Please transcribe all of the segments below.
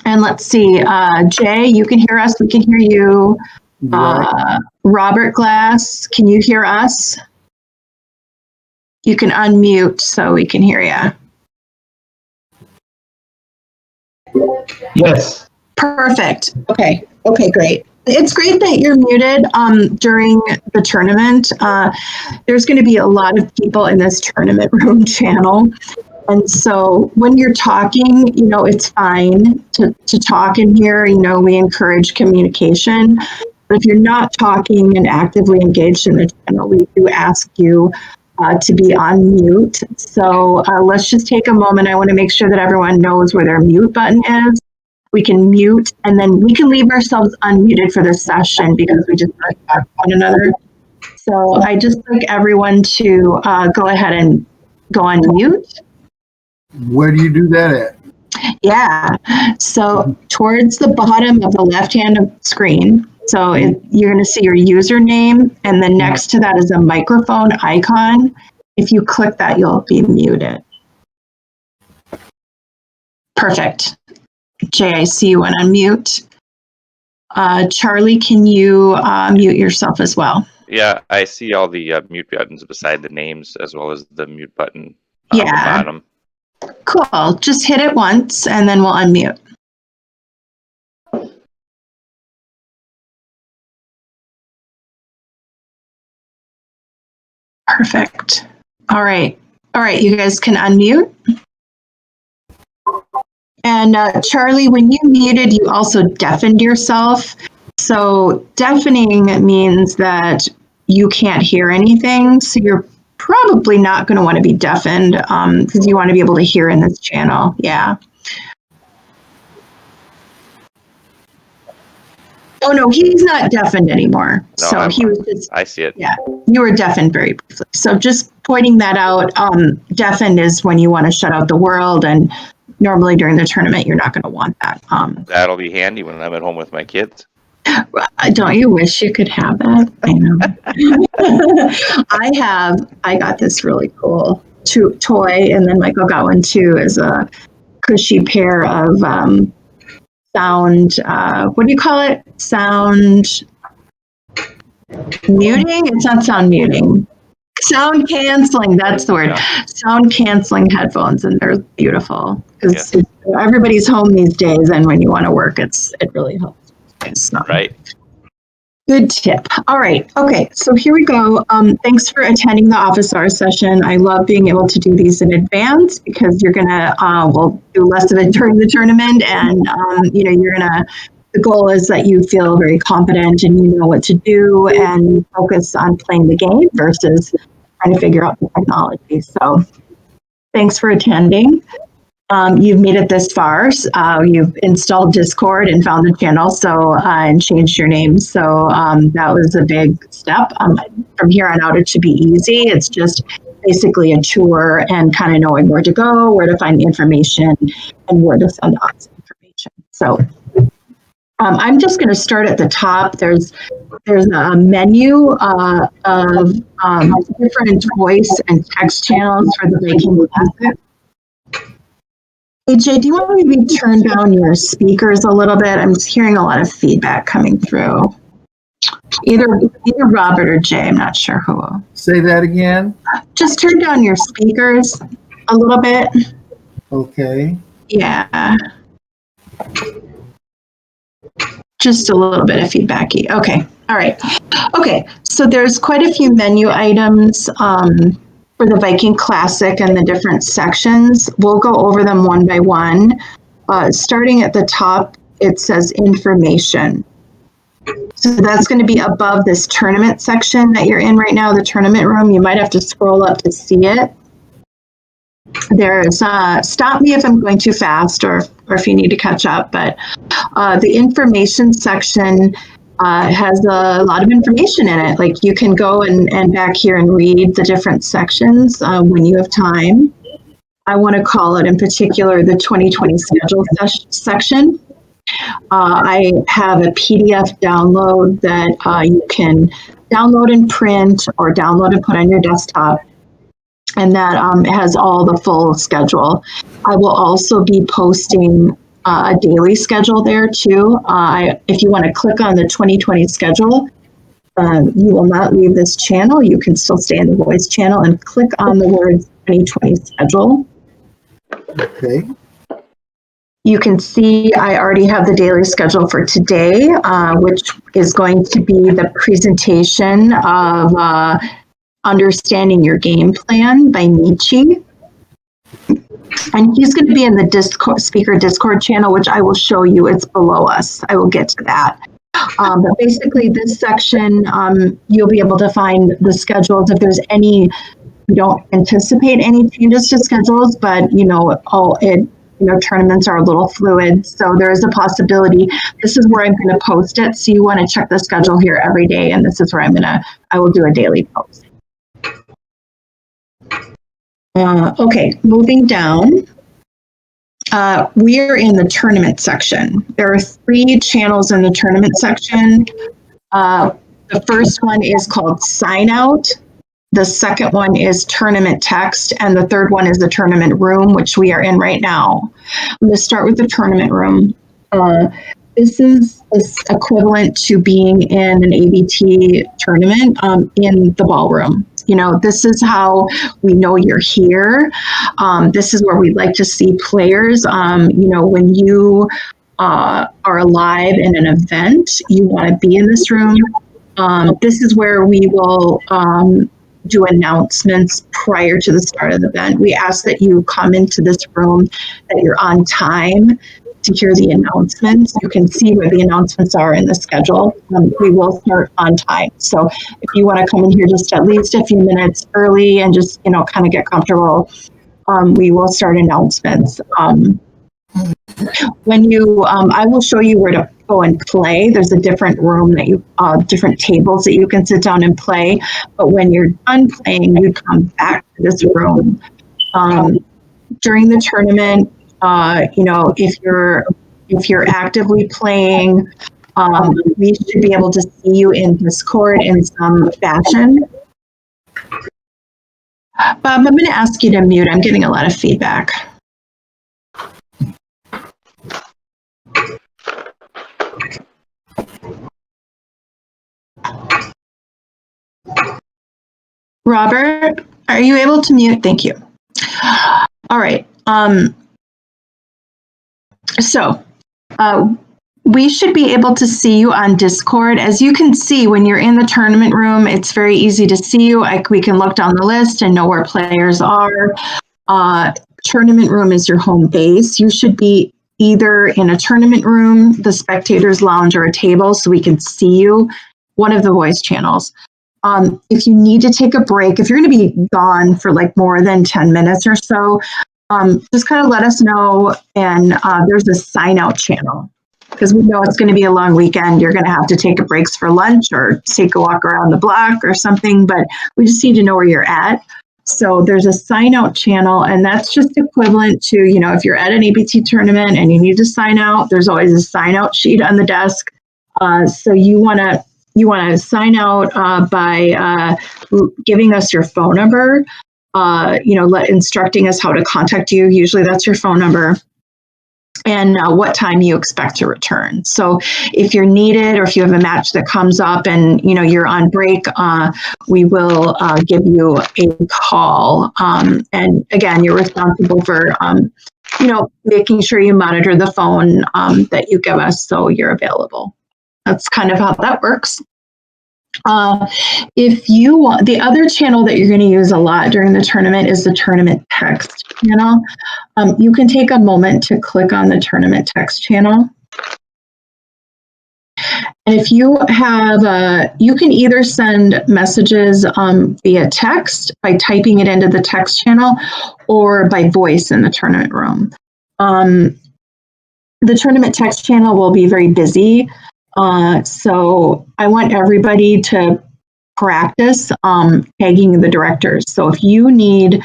And let's see, Jay, you can hear us. We can hear you. Robert Glass, can you hear us? You can unmute so we can hear you. Yes. Perfect. Okay, great. It's great that you're muted during the tournament. There's going to be a lot of people in this tournament room channel. And so when you're talking, it's fine to talk in here. We encourage communication. But if you're not talking and actively engaged in the channel, we do ask you to be on mute. So let's just take a moment. I want to make sure that everyone knows where their mute button is. We can mute, and then we can leave ourselves unmuted for this session because we just talk to one another. So I just like everyone to go ahead and go on mute. Where do you do that at? Yeah, so towards the bottom of the left-hand screen. So you're going to see your username, and then next to that is a microphone icon. If you click that, you'll be muted. Perfect. Jay, I see you went on mute. Charlie, can you mute yourself as well? Yeah, I see all the mute buttons beside the names as well as the mute button on the bottom. Cool. Just hit it once and then we'll unmute. Perfect. All right, you guys can unmute. And Charlie, when you muted, you also deafened yourself. So deafening means that you can't hear anything. So you're probably not going to want to be deafened because you want to be able to hear in this channel. Yeah. Oh, no, he's not deafened anymore. No, so he was just. I see it. Yeah, you were deafened very briefly. So just pointing that out, deafened is when you want to shut out the world, and normally during the tournament, you're not going to want that. That'll be handy when I'm at home with my kids. Don't you wish you could have that? I know. I got this really cool toy, and then Michael got one too, as a cushy pair of sound, what do you call it? Sound muting? It's not sound muting. Sound canceling, that's the word. Yeah. Sound canceling headphones, and they're beautiful because everybody's home these days, and when you want to work, it really helps. So. Right. Good tip. All right. Okay. So here we go. Thanks for attending the office hours session. I love being able to do these in advance because you're gonna we'll do less of it during the tournament, and you're gonna. The goal is that you feel very competent and you know what to do, and focus on playing the game versus trying to figure out the technology. So, thanks for attending. You've made it this far. You've installed Discord and found the channel, and changed your name. So that was a big step. From here on out, it should be easy. It's just basically a tour and kind of knowing where to go, where to find the information, and where to send out information. So I'm just going to start at the top. There's a menu of different voice and text channels for the Viking Classic. AJ, do you want me to turn down your speakers a little bit? I'm just hearing a lot of feedback coming through. Either Robert or Jay, I'm not sure who. Say that again. Just turn down your speakers a little bit. Okay. Yeah. Just a little bit of feedbacky. Okay. All right. Okay. So there's quite a few menu items for the Viking Classic and the different sections. We'll go over them one by one. Starting at the top, it says information. So that's going to be above this tournament section that you're in right now, the tournament room. You might have to scroll up to see it. There's, stop me if I'm going too fast or if you need to catch up, but the information section has a lot of information in it. Like you can go and back here and read the different sections when you have time. I want to call it in particular the 2020 schedule section. I have a PDF download that you can download and print or download and put on your desktop. And that has all the full schedule. I will also be posting a daily schedule there too. If you want to click on the 2020 schedule, you will not leave this channel. You can still stay in the voice channel and click on the words 2020 schedule. Okay. You can see I already have the daily schedule for today, which is going to be the presentation of Understanding Your Game Plan by Michi. And he's going to be in the Discord channel, which I will show you. It's below us. I will get to that. But basically, this section, you'll be able to find the schedules. If there's any, we don't anticipate any changes to schedules, but tournaments are a little fluid, so there is a possibility. This is where I'm going to post it. So you want to check the schedule here every day, and this is where I will do a daily post. Okay, moving down. We are in the tournament section. There are 3 channels in the tournament section. The first one is called Sign Out. The second one is Tournament Text, and the third one is the Tournament Room, which we are in right now. I'm going to start with the Tournament Room. This is equivalent to being in an ABT tournament in the ballroom. This is how we know you're here. This is where we'd like to see players. When you are live in an event, you want to be in this room. This is where we will do announcements prior to the start of the event. We ask that you come into this room, that you're on time to hear the announcements. You can see where the announcements are in the schedule. We will start on time. So if you want to come in here just at least a few minutes early and just, kind of get comfortable, we will start announcements. When you, I will show you where to go and play. There's a different room that different tables that you can sit down and play. But when you're done playing, you come back to this room. During the tournament, if you're actively playing, we should be able to see you in Discord in some fashion. Bob, I'm going to ask you to mute. I'm getting a lot of feedback. Robert, are you able to mute? Thank you. All right. So we should be able to see you on Discord. As you can see, when you're in the tournament room, it's very easy to see you. We can look down the list and know where players are. Tournament room is your home base. You should be either in a tournament room, the spectators lounge, or a table so we can see you, one of the voice channels. If you need to take a break, if you're going to be gone for like more than 10 minutes or so, just kind of let us know. And there's a sign out channel because we know it's going to be a long weekend. You're going to have to take a breaks for lunch or take a walk around the block or something, but we just need to know where you're at. So there's a sign out channel, and that's just equivalent to, if you're at an ABT tournament and you need to sign out, there's always a sign out sheet on the desk. So you want to sign out by giving us your phone number, instructing us how to contact you. Usually that's your phone number, and what time you expect to return. So if you're needed, or if you have a match that comes up and you're on break, we will give you a call. And again, you're responsible for making sure you monitor the phone that you give us so you're available. That's kind of how that works. If you want, the other channel that you're going to use a lot during the tournament is the Tournament Text channel. You can take a moment to click on the Tournament Text channel. And if you have, you can either send messages via text by typing it into the text channel, or by voice in the tournament room. The Tournament Text channel will be very busy. So I want everybody to practice tagging the directors. So if you need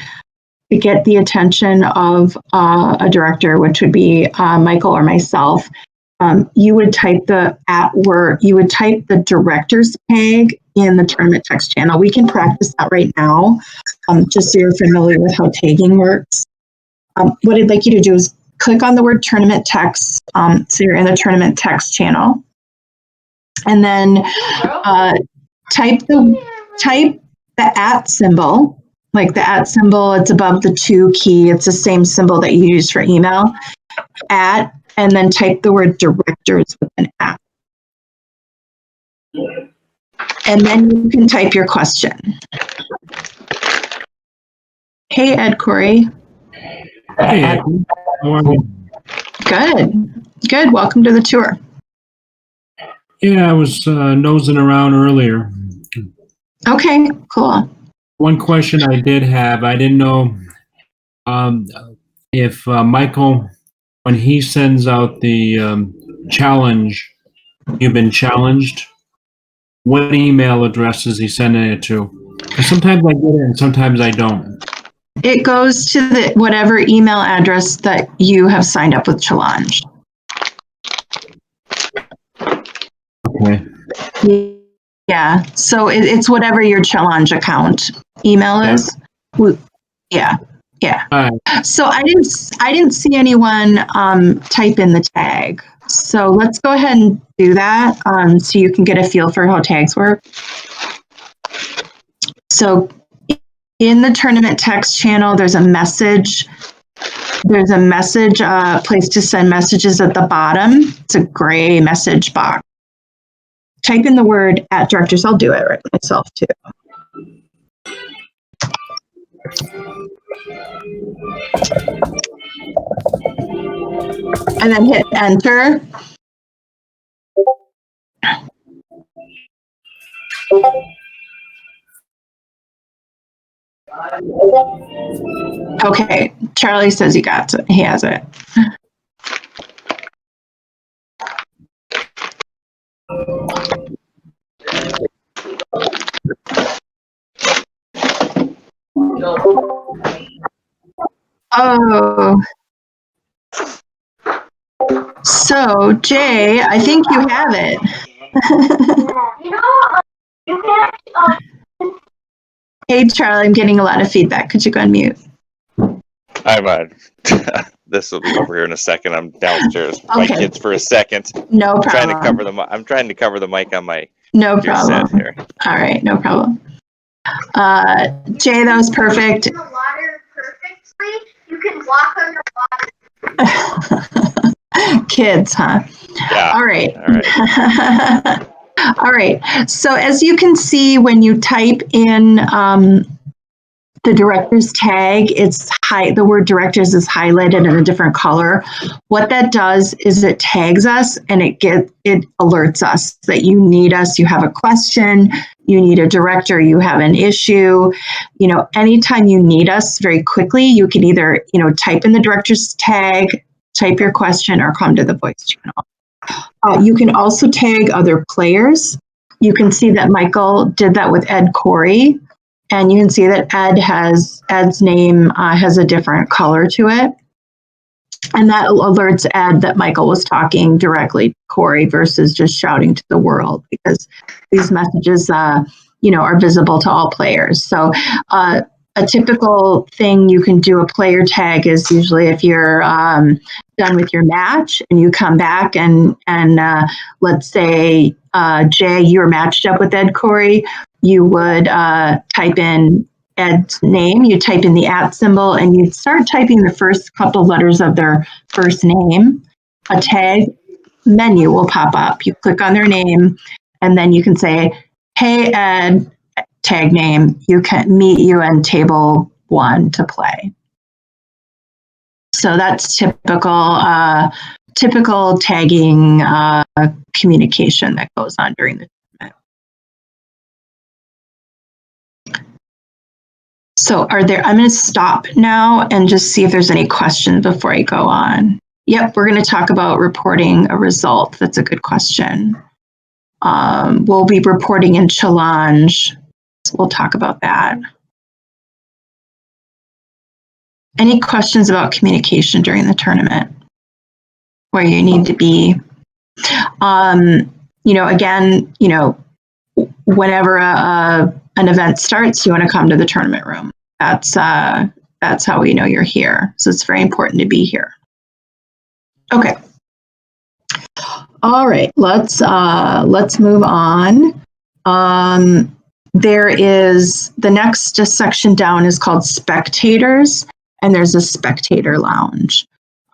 to get the attention of a director, which would be Michael or myself, you would type the director's tag in the Tournament Text channel. We can practice that right now, just so you're familiar with how tagging works. What I'd like you to do is click on the word tournament text. So you're in the tournament text channel. And then type the @ symbol, like the @ symbol, it's above the 2 key. It's the same symbol that you use for email, @ and then type the word directors with an @ and then you can type your question. Hey, Ed Corey. Hey, Ed. How are you? Good. Welcome to the tour. Yeah, I was nosing around earlier. Okay, cool. One question I did have, I didn't know if Michael, when he sends out the challenge, you've been challenged, what email address is he sending it to? 'Cause sometimes I get it and sometimes I don't. It goes to the whatever email address that you have signed up with Challenge. Okay. Yeah, so it's whatever your Challenge account email is. Yeah. All right. So I didn't see anyone type in the tag. So let's go ahead and do that so you can get a feel for how tags work. So in the tournament text channel, there's a message. There's a message place to send messages at the bottom. It's a gray message box. Type in the word @ directors. I'll do it right myself too. And then hit enter. Okay, Charlie says he got it. He has it. Oh. So, Jay, I think you have it. Hey, Charlie, I'm getting a lot of feedback. Could you go on mute? I'm this will be over here in a second. I'm downstairs with my Okay. kids for a second. No I'm trying to problem. cover the mic on my No headset problem. here. All right, no problem. Jay, that was perfect. The water perfectly. You can walk on the water. Kids, huh? Yeah. All right. All right. All right. So as you can see, when you type in the director's tag, the word directors is highlighted in a different color. What that does is it tags us and it alerts us that you need us, you have a question, you need a director, you have an issue. You know, anytime you need us very quickly, you can either, type in the director's tag, type your question, or come to the voice channel. You can also tag other players. You can see that Michael did that with Ed Corey. And you can see that Ed's name has a different color to it. And that alerts Ed that Michael was talking directly to Corey versus just shouting to the world, because these messages, are visible to all players. So a typical thing you can do a player tag is usually if you're done with your match and you come back and let's say, Jay, you're matched up with Ed Corey, you would type in Ed's name, you type in the @ symbol, and you'd start typing the first couple letters of their first name. A tag menu will pop up. You click on their name, and then you can say, hey, Ed, tag name, you can meet you in table 1 to play. So that's typical tagging communication that goes on during the tournament. So I'm going to stop now and just see if there's any questions before I go on. Yep, we're going to talk about reporting a result. That's a good question. We'll be reporting in Challenge. So we'll talk about that. Any questions about communication during the tournament? Where you need to be? Again, whenever an event starts, you want to come to the tournament room. That's how we know you're here. So it's very important to be here. Okay. All right, let's move on. There is the next section down is called spectators, and there's a spectator lounge.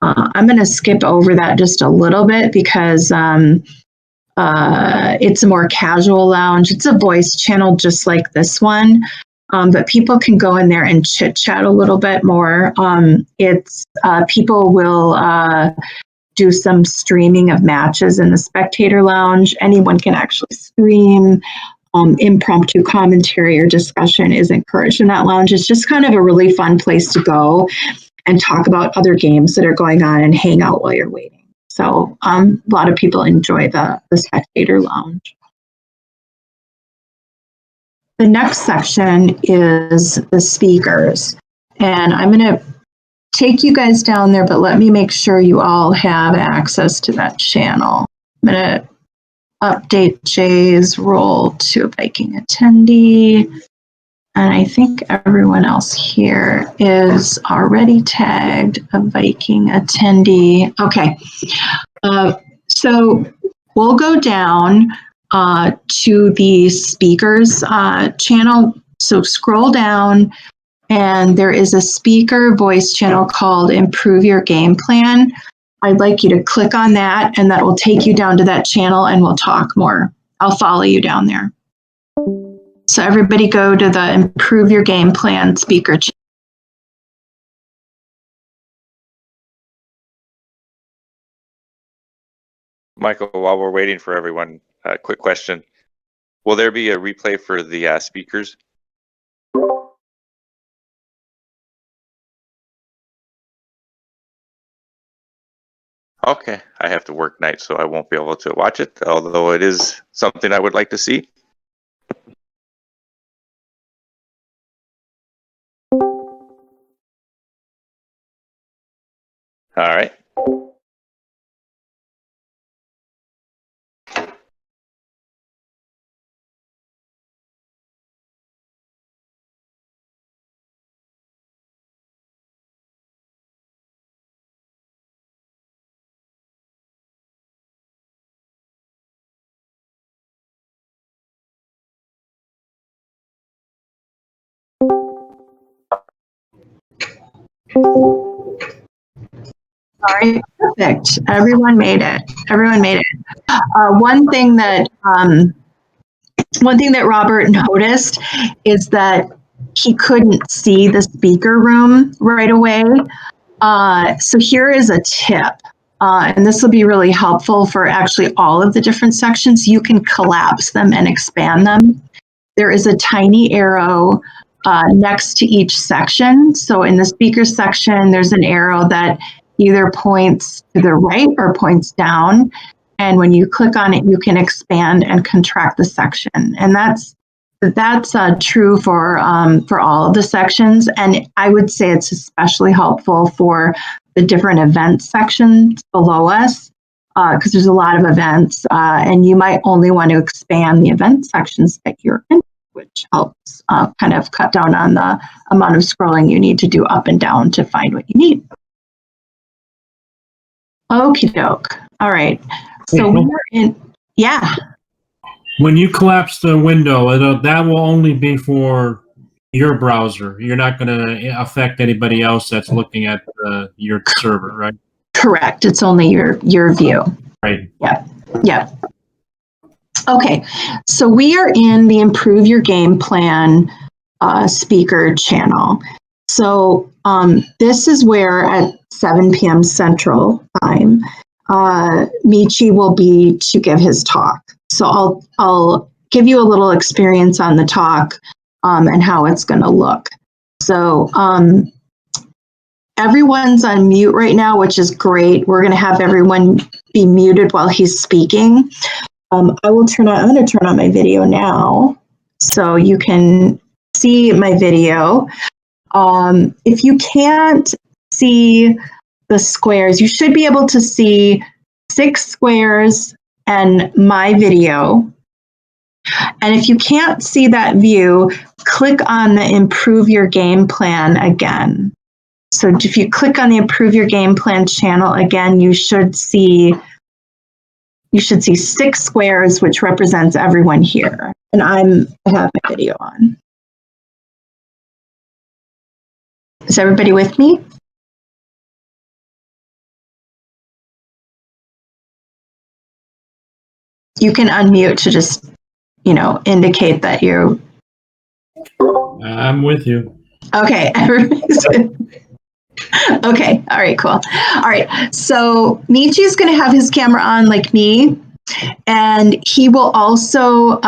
I'm going to skip over that just a little bit because it's a more casual lounge. It's a voice channel just like this one, but people can go in there and chit chat a little bit more. People will do some streaming of matches in the spectator lounge. Anyone can actually stream. Impromptu commentary or discussion is encouraged in that lounge. It's just kind of a really fun place to go and talk about other games that are going on and hang out while you're waiting. So a lot of people enjoy the spectator lounge. The next section is the speakers. And I'm going to take you guys down there, but let me make sure you all have access to that channel. I'm going to update Jay's role to a Viking attendee. And I think everyone else here is already tagged a Viking attendee. Okay. So we'll go down to the speakers channel. So scroll down and there is a speaker voice channel called Improve Your Game Plan. I'd like you to click on that and that will take you down to that channel and we'll talk more. I'll follow you down there. So everybody go to the Improve Your Game Plan speaker channel. Michael, while we're waiting for everyone, quick question. Will there be a replay for the speakers? Okay, I have to work night, so I won't be able to watch it, although it is something I would like to see. All right. All right, perfect. Everyone made it. Everyone made it. One thing that Robert noticed is that he couldn't see the speaker room right away. So here is a tip, and this will be really helpful for actually all of the different sections. You can collapse them and expand them. There is a tiny arrow next to each section. So in the speaker section, there's an arrow that either points to the right or points down. And when you click on it, you can expand and contract the section. And that's true for all of the sections. And I would say it's especially helpful for the different event sections below us, because there's a lot of events, and you might only want to expand the event sections that you're in, which helps kind of cut down on the amount of scrolling you need to do up and down to find what you need. Okie doke. All right. So we're in, yeah. When you collapse the window, that will only be for your browser. You're not going to affect anybody else that's looking at your server, right? Correct. It's only your view. Right. Yeah. Yeah. Okay. So we are in the Improve Your Game Plan speaker channel. So this is where at 7 p.m. Central Time, Michi will be to give his talk. So I'll give you a little experience on the talk and how it's going to look. So everyone's on mute right now, which is great. We're going to have everyone be muted while he's speaking. I'm going to turn on my video now so you can see my video. If you can't see the squares, you should be able to see 6 squares and my video. And if you can't see that view, click on the Improve Your Game Plan again. So if you click on the Improve Your Game Plan channel, again, you should see 6 squares, which represents everyone here. And I have my video on. Is everybody with me? You can unmute to just, indicate that you're. I'm with you. Okay, everybody's okay, all right, cool. All right, so Michi's going to have his camera on like me, and he will also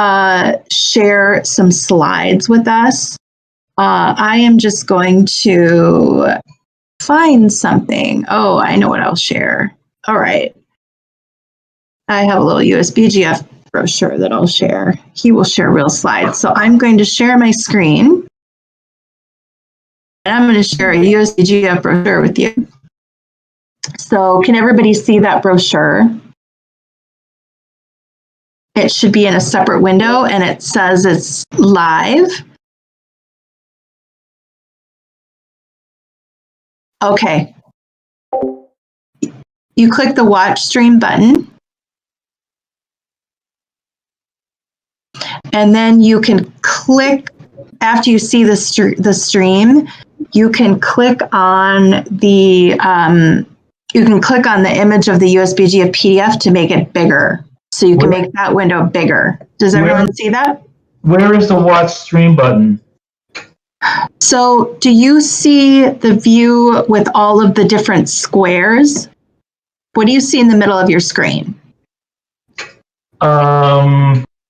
share some slides with us. I am just going to find something. Oh, I know what I'll share. All right. I have a little USBGF brochure that I'll share. He will share real slides. So I'm going to share my screen. And I'm going to share a USBGF brochure with you. So can everybody see that brochure? It should be in a separate window, and it says it's live. Okay. You click the watch stream button. And then you can click, after you see the stream, you can click on the image of the USBGF PDF to make it bigger. So you can make that window bigger. Does everyone see that? Where is the watch stream button? So do you see the view with all of the different squares? What do you see in the middle of your screen?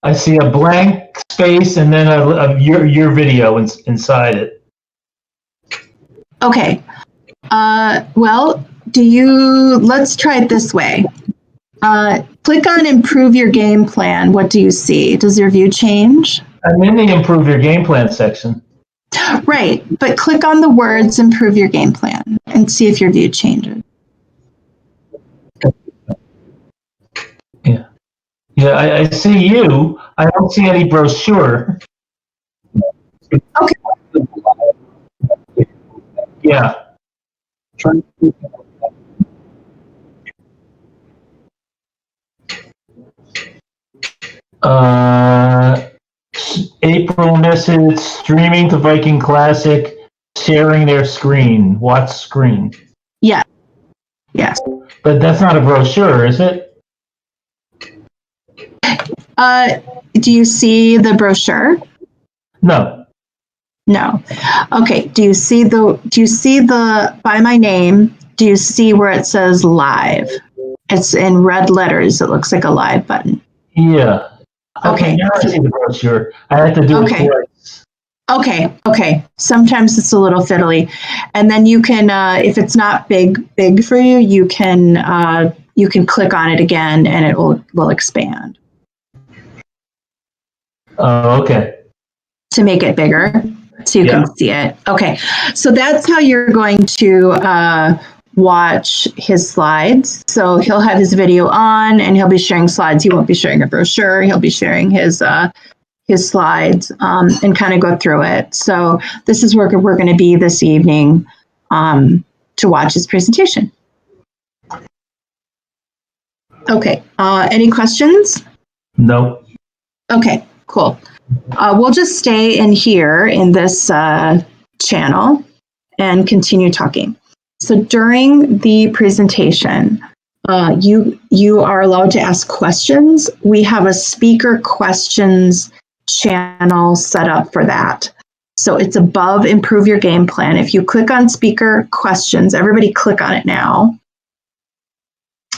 I see a blank space and then your video inside it. Okay. Well, let's try it this way. Click on Improve Your Game Plan. What do you see? Does your view change? I'm in the Improve Your Game Plan section. Right, but click on the words Improve Your Game Plan and see if your view changes. Yeah, I see you. I don't see any brochure. Okay. Yeah. April message, streaming to Viking Classic, sharing their screen, watch screen. Yeah. Yes. But that's not a brochure, is it? Do you see the brochure? No. No. Okay. Do you see the by my name? Do you see where it says live? It's in red letters. It looks like a live button. Yeah. Okay. Now I see the brochure. I had to do it twice. Okay. Sometimes it's a little fiddly. And then you can, if it's not big for you, you can click on it again and it will expand. Oh, okay. To make it bigger so you can see it. Okay. So that's how you're going to watch his slides. So he'll have his video on and he'll be sharing slides. He won't be sharing a brochure. He'll be sharing his slides and kind of go through it. So this is where we're going to be this evening to watch his presentation. Okay. Any questions? No. Okay, cool. We'll just stay in here in this channel and continue talking. So during the presentation, you are allowed to ask questions. We have a speaker questions channel set up for that. So it's above Improve Your Game Plan. If you click on speaker questions, everybody click on it now.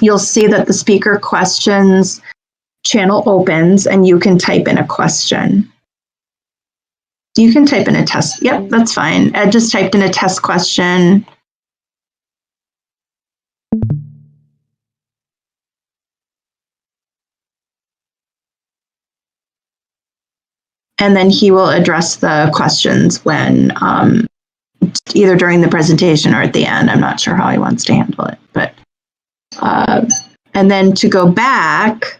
You'll see that the speaker questions channel opens and you can type in a question. You can type in a test. Yep, that's fine. Ed just typed in a test question. And then he will address the questions when either during the presentation or at the end. I'm not sure how he wants to handle it, but and then to go back,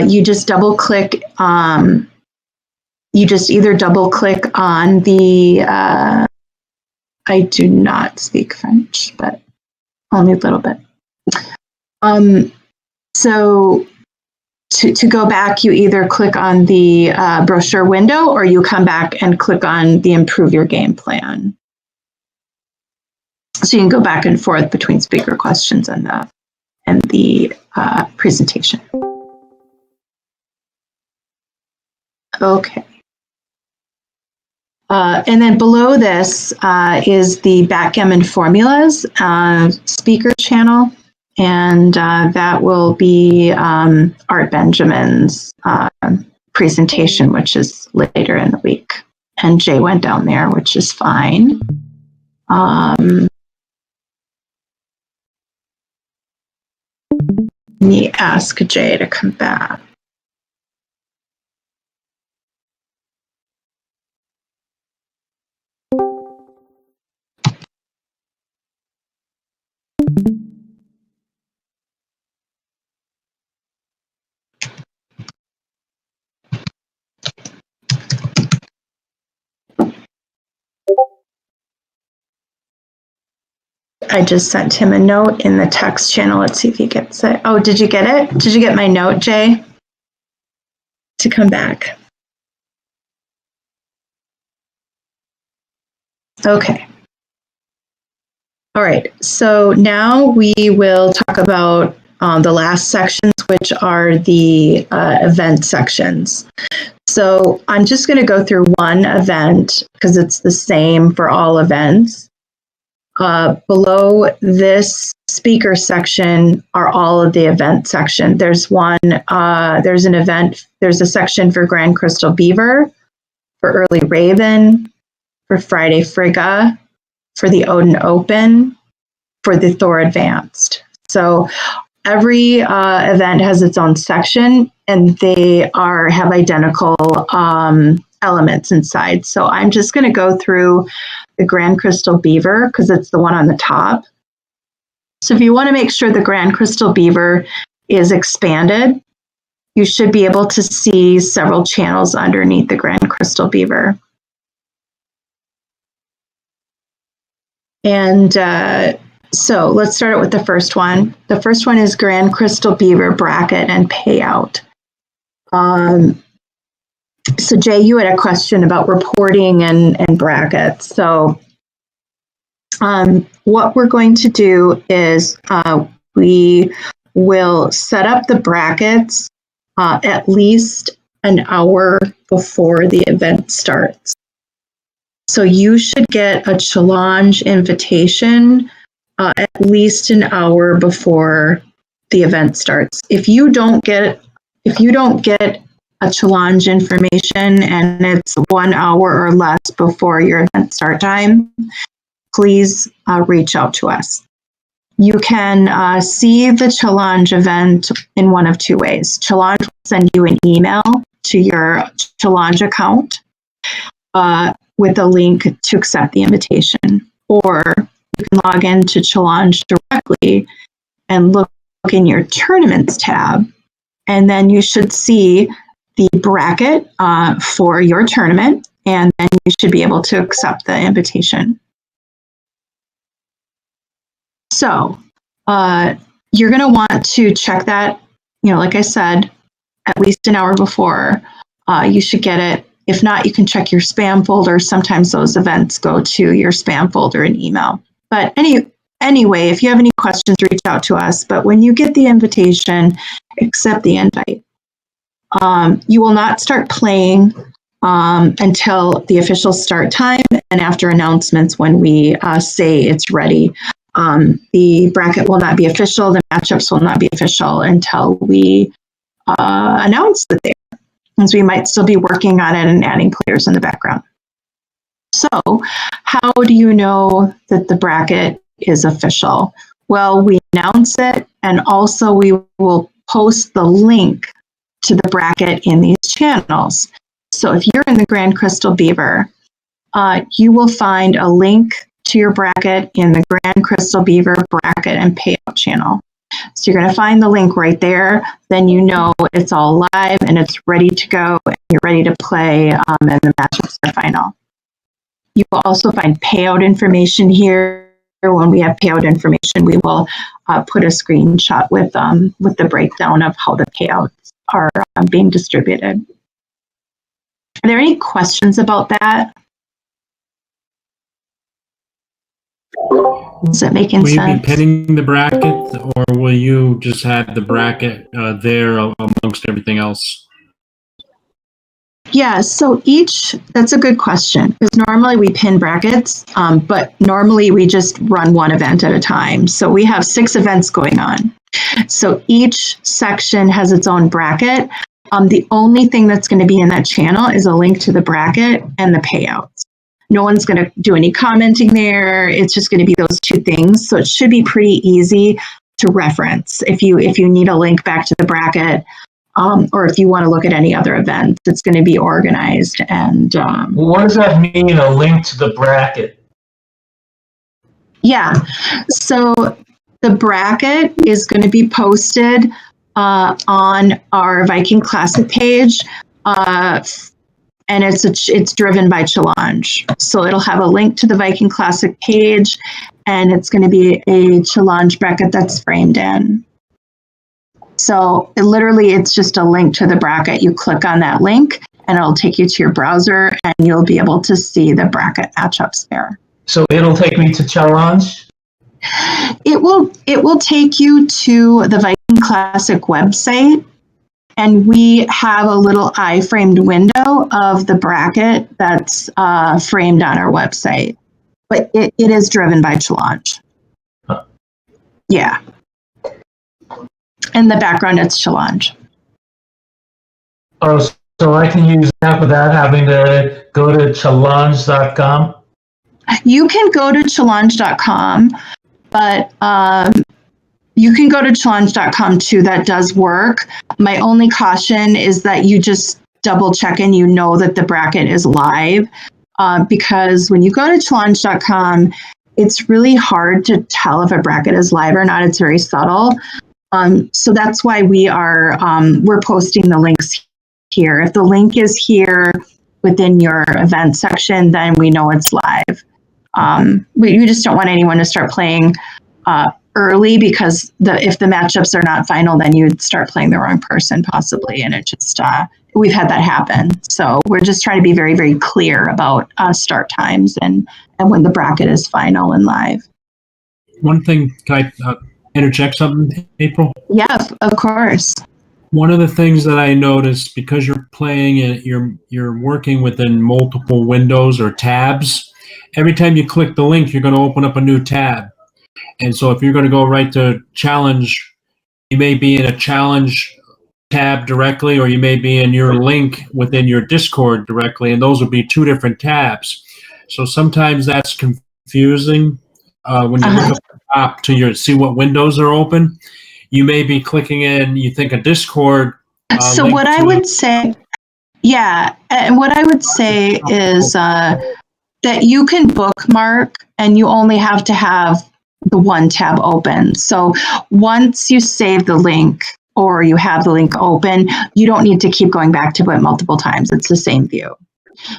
you just double click. You just either double click on the I do not speak French, but only a little bit. So to go back, you either click on the brochure window or you come back and click on the improve your game plan. So you can go back and forth between speaker questions and the presentation. Okay. And then below this is the backgammon formulas speaker channel. And that will be Art Benjamin's presentation, which is later in the week. And Jay went down there, which is fine. Let me ask Jay to come back. I just sent him a note in the text channel. Let's see if he gets it. Oh, did you get it? Did you get my note, Jay? To come back. Okay. All right. So now we will talk about the last sections, which are the event sections. So I'm just going to go through one event because it's the same for all events. Below this speaker section are all of the event section. There's there's an event, there's a section for Grand Crystal Beaver, for Early Raven, for Friday Frigga, for the Odin Open, for the Thor Advanced. So every event has its own section and they have identical elements inside. So I'm just going to go through the Grand Crystal Beaver because it's the one on the top. So if you want to make sure the Grand Crystal Beaver is expanded, you should be able to see several channels underneath the Grand Crystal Beaver. And so let's start out with the first one. The first one is Grand Crystal Beaver bracket and payout. So Jay, you had a question about reporting and brackets. So what we're going to do is we will set up the brackets at least an hour before the event starts. So you should get a challenge invitation at least an hour before the event starts. If you don't get a challenge information and it's 1 hour or less before your event start time, please reach out to us. You can see the challenge event in one of two ways. Challenge will send you an email to your challenge account with a link to accept the invitation, or you can log into challenge directly and look in your tournaments tab, and then you should see the bracket for your tournament, and then you should be able to accept the invitation. So you're going to want to check that, like I said, at least an hour before. You should get it. If not, you can check your spam folder. Sometimes those events go to your spam folder in email. But anyway, if you have any questions, reach out to us. But when you get the invitation, accept the invite. You will not start playing until the official start time and after announcements when we say it's ready. The bracket will not be official. The matchups will not be official until we announce that they're. Since we might still be working on it and adding players in the background. So how do you know that the bracket is official? Well, we announce it, and also we will post the link to the bracket in these channels. So if you're in the Grand Crystal Beaver, you will find a link to your bracket in the Grand Crystal Beaver bracket and payout channel. So you're going to find the link right there. Then you know it's all live and it's ready to go. And you're ready to play, and the matchups are final. You will also find payout information here. When we have payout information, we will put a screenshot with the breakdown of how the payouts are being distributed. Are there any questions about that? Is it making Will you sense? be pinning the bracket, or will you just have the bracket there amongst everything else? Yeah, so that's a good question, because normally we pin brackets, but normally we just run one event at a time. So we have 6 events going on. So each section has its own bracket. The only thing that's going to be in that channel is a link to the bracket and the payouts. No one's going to do any commenting there. It's just going to be those 2 things. So it should be pretty easy to reference if you need a link back to the bracket. Or if you want to look at any other events, it's going to be organized. And What does that mean, a link to the bracket? yeah, so the bracket is going to be posted on our Viking Classic page, and it's driven by Challenge. So it'll have a link to the Viking Classic page, and it's going to be a Challenge bracket that's framed in. So it's just a link to the bracket. You click on that link and it'll take you to your browser and you'll be able to see the bracket matchups there. So it'll take me to Challenge? It will take you to the Viking Classic website, and we have a little iframed window of the bracket that's framed on our website. But it is driven by Challenge. Huh. Yeah. In the background, it's Challenge. Oh, so I can use that without having to go to challenge.com? You can go to challenge.com, but you can go to challenge.com too. That does work. My only caution is that you just double check and you know that the bracket is live, because when you go to challenge.com, it's really hard to tell if a bracket is live or not. It's very subtle. So that's why we're posting the links here. If the link is here within your event section, then we know it's live. We just don't want anyone to start playing early, because if the matchups are not final, then you'd start playing the wrong person possibly, and it just we've had that happen. So we're just trying to be very, very clear about start times and when the bracket is final and live. One thing, can I interject something, April? Yeah, of course. One of the things that I noticed, because you're playing it, you're working within multiple windows or tabs. Every time you click the link, you're going to open up a new tab. And so if you're going to go right to challenge, you may be in a challenge tab directly, or you may be in your link within your Discord directly, and those would be 2 different tabs. So sometimes that's confusing when you look up the top to see what windows are open. You may be clicking in, you think a Discord. So what I would say, yeah, and what I would say is that you can bookmark and you only have to have the one tab open. So once you save the link or you have the link open, you don't need to keep going back to it multiple times. It's the same view.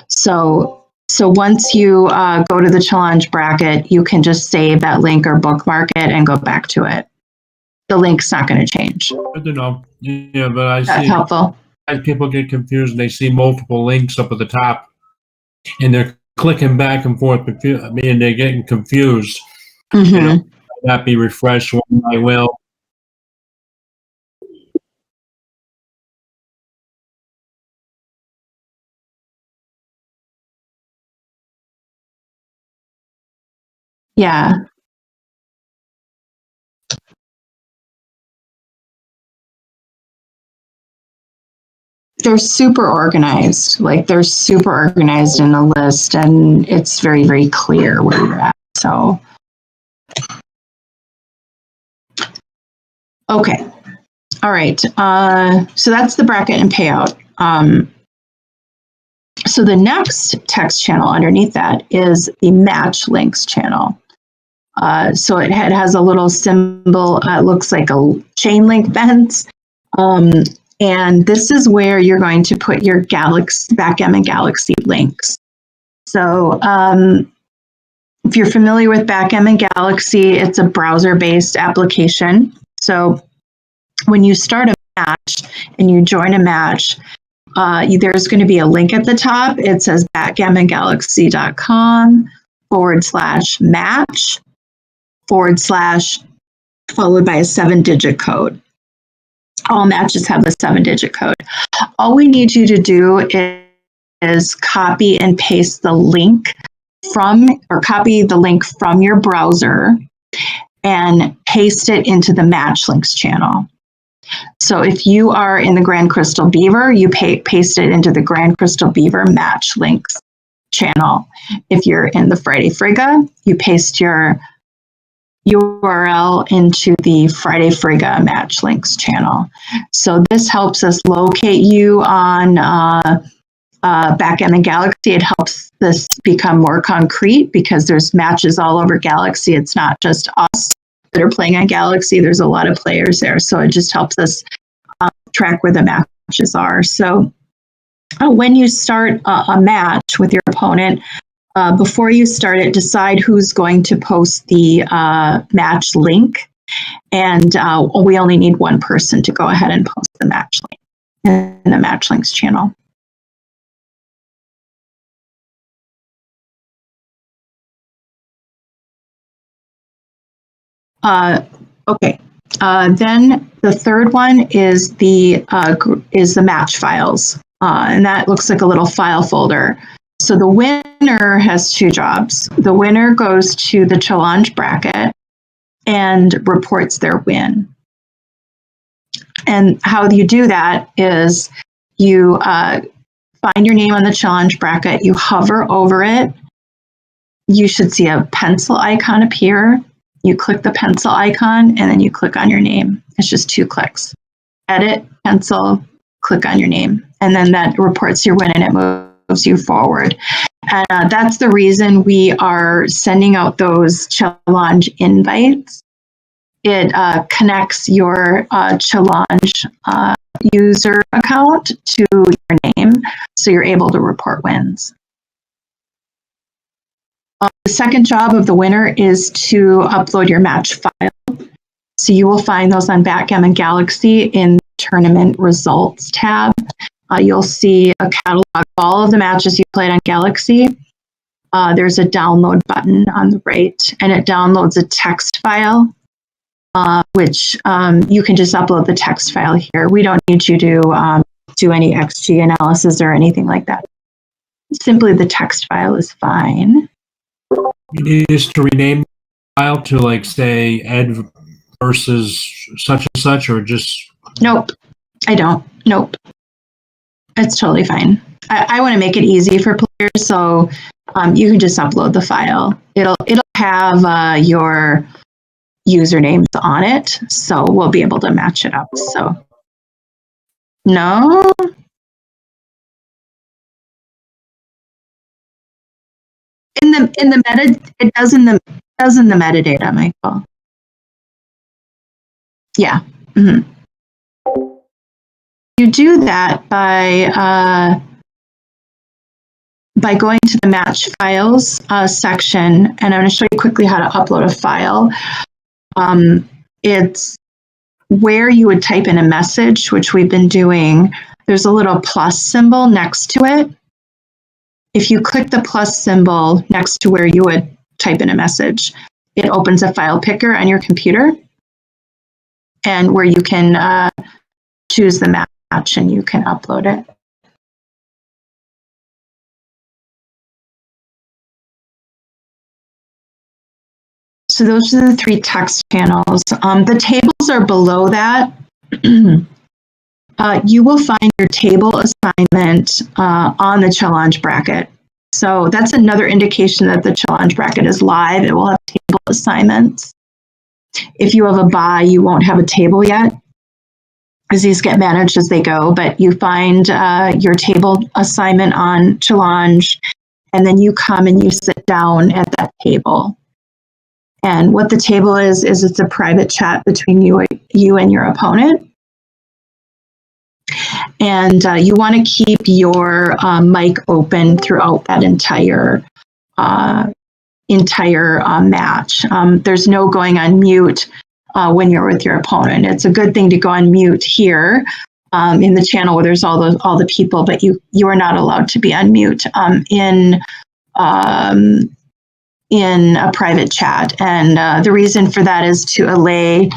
So once you go to the challenge bracket, you can just save that link or bookmark it and go back to it. The link's not going to change. I don't know. Yeah, but I That's see helpful. people get confused and they see multiple links up at the top, and they're clicking back and forth. I mean, they're getting confused. Mm-hmm. You know, not be refreshed one by will. Yeah. They're super organized. Like, they're super organized in the list, and it's very, very clear where you're at. So, okay. All right. So that's the bracket and payout. So the next text channel underneath that is the match links channel. So it has a little symbol, looks like a chain link fence. And this is where you're going to put your backgammon Galaxy links. So if you're familiar with Backgammon Galaxy, it's a browser-based application. So when you start a match and you join a match, there's going to be a link at the top. It says backgammonGalaxy.com/match/ followed by a 7-digit code. All matches have a 7-digit code. All we need you to do is copy and paste the link from your browser and paste it into the Match Links channel. So if you are in the Grand Crystal Beaver, you paste it into the Grand Crystal Beaver Match Links channel. If you're in the Friday Frigga, you paste your URL into the Friday Frigga Match Links channel. So this helps us locate you on Backgammon Galaxy. It helps this become more concrete because there's matches all over Galaxy. It's not just us that are playing on Galaxy. There's a lot of players there. So it just helps us track where the matches are. So when you start a match with your opponent, before you start it, decide who's going to post the match link. And we only need one person to go ahead and post the match link in the Match Links channel. Okay. Then the third one is the match files, and that looks like a little file folder. So the winner has 2 jobs. The winner goes to the challenge bracket and reports their win. And how you do that is you find your name on the challenge bracket, you hover over it. You should see a pencil icon appear. You click the pencil icon and then you click on your name. It's just 2 clicks. Edit, pencil, click on your name. And then that reports your win and it moves you forward. And that's the reason we are sending out those challenge invites. It connects your challenge user account to your name, so you're able to report wins. The second job of the winner is to upload your match file. So you will find those on Backgammon Galaxy in the Tournament Results tab. You'll see a catalog of all of the matches you played on Galaxy. There's a download button on the right, and it downloads a text file, which you can just upload the text file here. We don't need you to do any XG analysis or anything like that. Simply the text file is fine. You need us to rename the file to, like, say, Ed versus such and such, or just... Nope, I don't. Nope. It's totally fine. I want to make it easy for players, so you can just upload the file. It'll have your usernames on it, so we'll be able to match it up. So, no? In the meta, it does in the metadata, Michael. Yeah. Mm-hmm. You do that by going to the match files section, and I'm going to show you quickly how to upload a file. It's where you would type in a message, which we've been doing. There's a little plus symbol next to it. If you click the plus symbol next to where you would type in a message, it opens a file picker on your computer, and where you can choose the match and you can upload it. So those are the 3 text channels. The tables are below that. You will find your table assignment on the challenge bracket. So that's another indication that the challenge bracket is live. It will have table assignments. If you have a buy, you won't have a table yet, because these get managed as they go, but you find your table assignment on challenge, and then you come and you sit down at that table. And what the table is it's a private chat between you and your opponent. And you want to keep your mic open throughout that entire match. There's no going on mute when you're with your opponent. It's a good thing to go on mute here in the channel where there's all the people, but you are not allowed to be on mute in a private chat. And the reason for that is to allay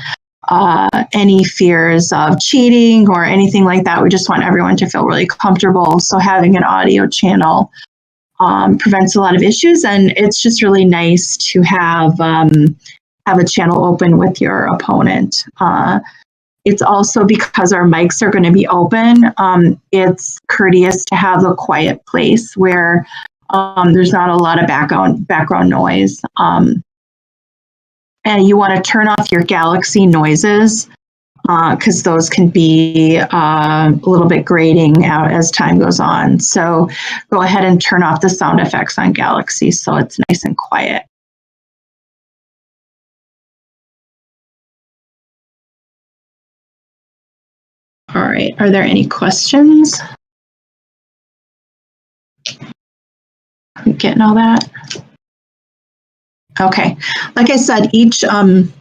any fears of cheating or anything like that. We just want everyone to feel really comfortable. So having an audio channel prevents a lot of issues, and it's just really nice to have a channel open with your opponent. It's also because our mics are going to be open. It's courteous to have a quiet place where there's not a lot of background noise. And you want to turn off your Galaxy noises because those can be a little bit grating out as time goes on. So go ahead and turn off the sound effects on Galaxy so it's nice and quiet. All right, are there any questions? Getting all that? Okay, like I said, each event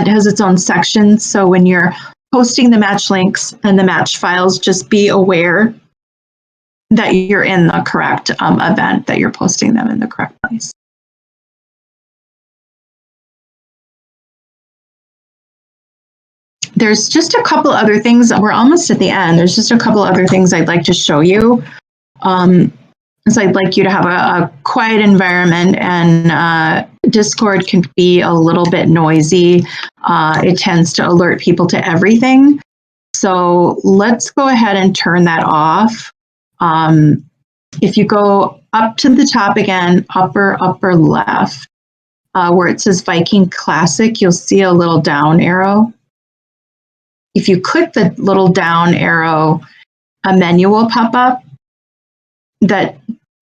has its own section. So when you're posting the match links and the match files, just be aware that you're in the correct event, that you're posting them in the correct place. There's just a couple other things. We're almost at the end. There's just a couple other things I'd like to show you. So I'd like you to have a quiet environment, and Discord can be a little bit noisy. It tends to alert people to everything. So let's go ahead and turn that off. If you go up to the top again, upper left, where it says Viking Classic, you'll see a little down arrow. If you click the little down arrow, a menu will pop up that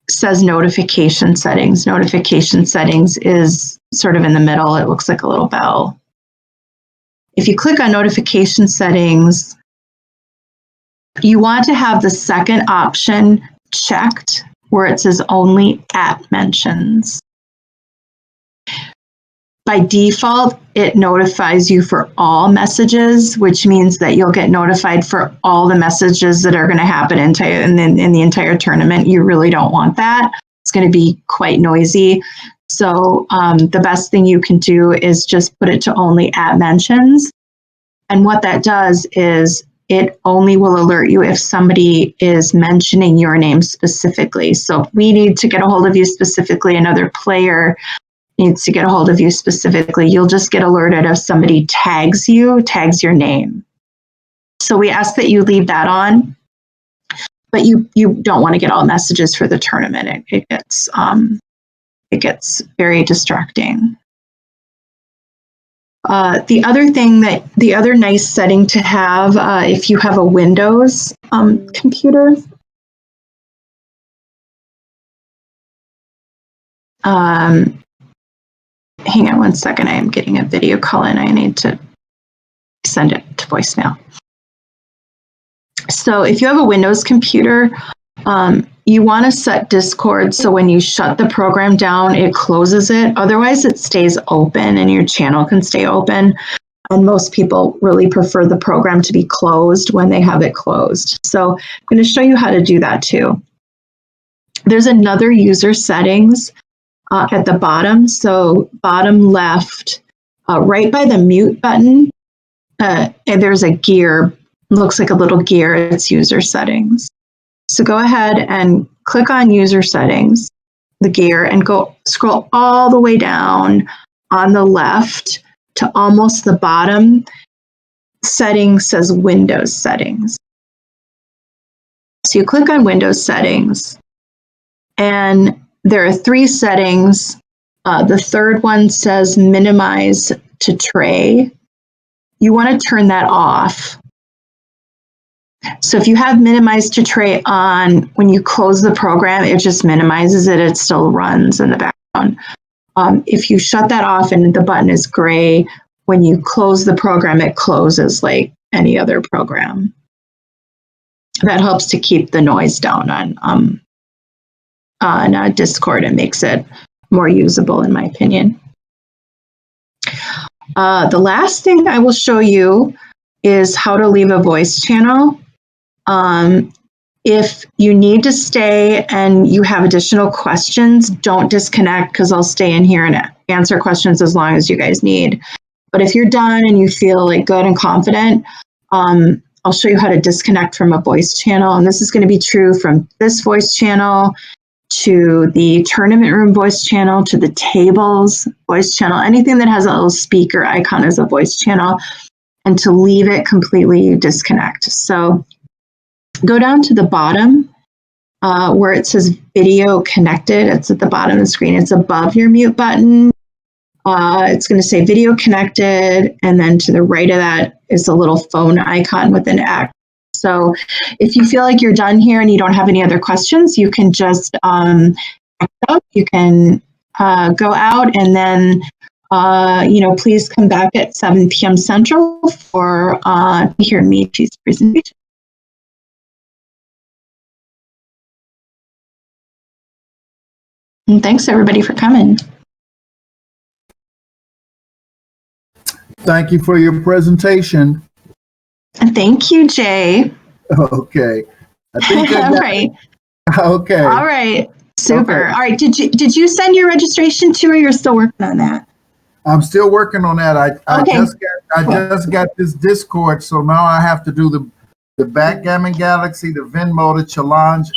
says notification settings. Notification settings is sort of in the middle. It looks like a little bell. If you click on notification settings, you want to have the second option checked where it says only at mentions. By default, it notifies you for all messages, which means that you'll get notified for all the messages that are going to happen in the entire tournament. You really don't want that. It's going to be quite noisy. So the best thing you can do is just put it to only at mentions. And what that does is it only will alert you if somebody is mentioning your name specifically. So if we need to get a hold of you specifically, another player needs to get a hold of you specifically, you'll just get alerted if somebody tags your name. So we ask that you leave that on, but you don't want to get all messages for the tournament. It gets very distracting. The other nice setting to have if you have a Windows computer, hang on one second, I am getting a video call in. I need to send it to voicemail. So if you have a Windows computer, you want to set Discord so when you shut the program down, it closes it. Otherwise, it stays open and your channel can stay open. And most people really prefer the program to be closed when they have it closed. So I'm going to show you how to do that too. There's another user settings at the bottom. So bottom left, right by the mute button, and there's a gear, looks like a little gear, it's user settings. So go ahead and click on user settings, the gear, and scroll all the way down on the left to almost the bottom. Settings says Windows settings. So you click on Windows settings, and there are three settings. The third one says minimize to tray. You want to turn that off. So if you have minimize to tray on, when you close the program, it just minimizes it. It still runs in the background. If you shut that off and the button is gray, when you close the program, it closes like any other program. that helps to keep the noise down on Discord and makes it more usable, in my opinion. The last thing I will show you is how to leave a voice channel. If you need to stay and you have additional questions, don't disconnect, because I'll stay in here and answer questions as long as you guys need. But if you're done and you feel like good and confident, I'll show you how to disconnect from a voice channel. And this is going to be true from this voice channel to the tournament room voice channel, to the tables voice channel, anything that has a little speaker icon as a voice channel, and to leave it completely, you disconnect. So go down to the bottom where it says video connected. It's at the bottom of the screen. It's above your mute button. It's going to say video connected, and then to the right of that is a little phone icon with an X. So if you feel like you're done here and you don't have any other questions, you can just you can go out, and then please come back at 7 p.m. Central for to hear Michi's presentation. And thanks everybody for coming. Thank you for your presentation. Thank you, Jay. Okay. I think I All got right. it. Okay. All right. Super. Okay. All right. Did you send your registration to, or you're still working on that? I'm still working on that. I Okay. just got this Discord, so now I have to do the Backgammon Galaxy, the Venmo, the challenge,